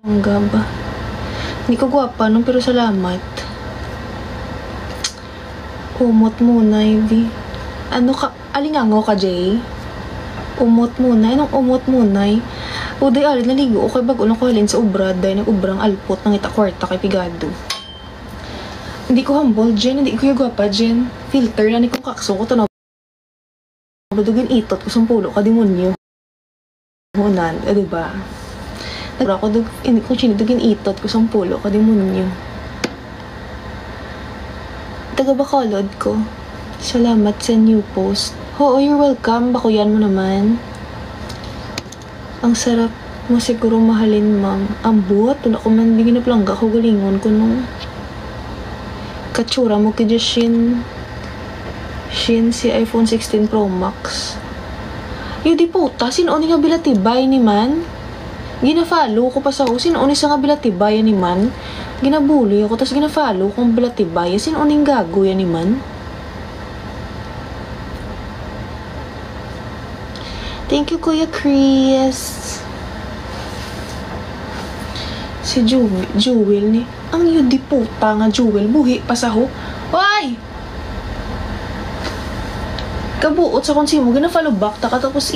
Ang gaba. Hindi ko gwapa no, pero salamat. Umot muna, Ivy. Ano ka? Alingango ka, Jay? Umot muna. Anong umot muna? Uday alin naligo o kay bago na ko halin sa ubra. Dahil nag-ubrang alpot ng itakwarta kay Pigado. Hindi ko humble, Jen. Hindi ko yung gwapa, Jen. Filter na ni kong kakso ko tanaw. Badugin itot ko sa pulo ka demonyo. Hunan, diba? Nagura ko hindi ko sinidugin itot ko sa pulo ka demonyo. Taga Bacolod ko. Salamat sa new post. Oo, you're welcome. Bakuyan mo naman. Ang sarap mo siguro mahalin, ma'am. Ang buhat. Wala ko man bigyan na plangga ko. Galingon ko nung katsura mo kaya Shin si iPhone 16 Pro Max. Yung di puta, sino ni nga bilatibay ni man? Gina-follow ko pa sa ho. Sino ni sa nga bilatibay ni man? Ginabuli ako, tapos gina-follow kong bilatibay. Sino ning gago yan ni man? Thank you, Kuya Chris. Si Jewel ni. Ang yun di puta nga, Jewel. Buhi pa sa ho. Hoy! Kabuot sa konsi mo, gina-follow back, taka tapos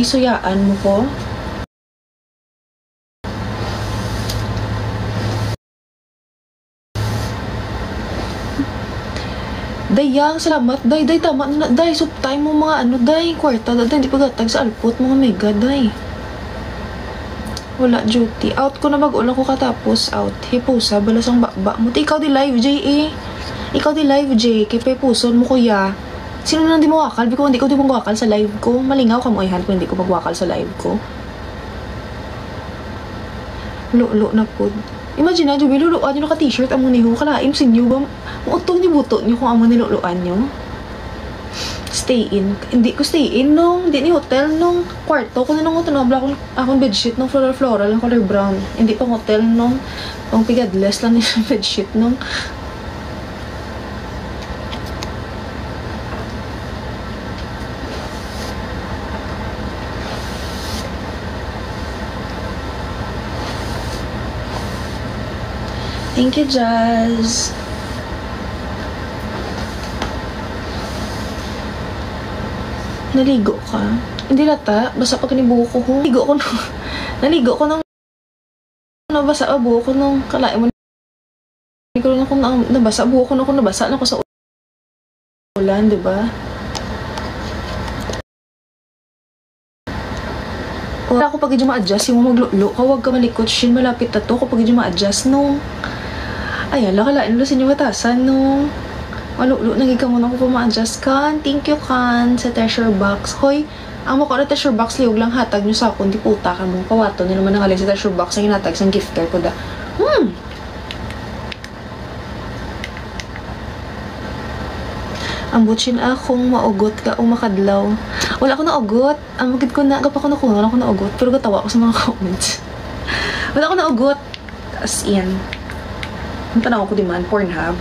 suyaan mo ko. Dayang, salamat. Day, tama na. Day, subtime mo mga ano, day, kwarta. Day, hindi pagatag sa alpot, mga mega, day. Wala duty. Out ko na mag-ulang ko katapos. Out. Hipusa, balas ang bakba mo. Ikaw di live, Jay, eh. Ikaw di live, Jay. Kaya puson mo, kuya. Sino na hindi mo wakal? Biko, hindi ko di mo wakal sa live ko. Malingaw ka mo, ihan, kung hindi ko magwakal sa live ko. Lo na po. Imagine na, Jubi, luluan nyo naka-t-shirt amo niyo. Kalaim sinyo ba? Mautong ni buto nyo kung amo niluluan nyo. Stay in. Hindi ko stay in nung, hindi ni hotel nung kwarto. Kung nung tinobla akong bedsheet nung floral ng color brown. Hindi pang hotel nung pang pigadless lang yung bedsheet nung. Thank you, Jazz. Naligo ka? Hindi lata. Basa pa kanibuko ko. Naligo ko nung nabasa ang buho ko nung kalain mo. Hindi ko rin ako nabasa. Buho ko nung nabasa na ko sa ulan, diba? Wala ako pag-idyo ma-adjust. Yung maglulo ka, huwag ka malikot. Shin, malapit na to. Kapag idyo ma-adjust nung ayan, lakalain mo sa inyo batasan nung malulo, nagiging mo na ko ma-adjust kan. Thank you, kan, sa treasure box. Hoy, ang mako na treasure box, liog lang hatag nyo sa akong di puta ka mong kawato. Hindi naman nangalin sa treasure box ang hinatag sa gifter ko da. Ang butsin akong maugot ka o makadlaw. Wala ako naugot. Ang magid ko na, kapag ko nakuha, wala ako naugot. Pero gatawa ko sa mga comments. Wala ako naugot. As in. Ang tanaw ko di man, Pornhub.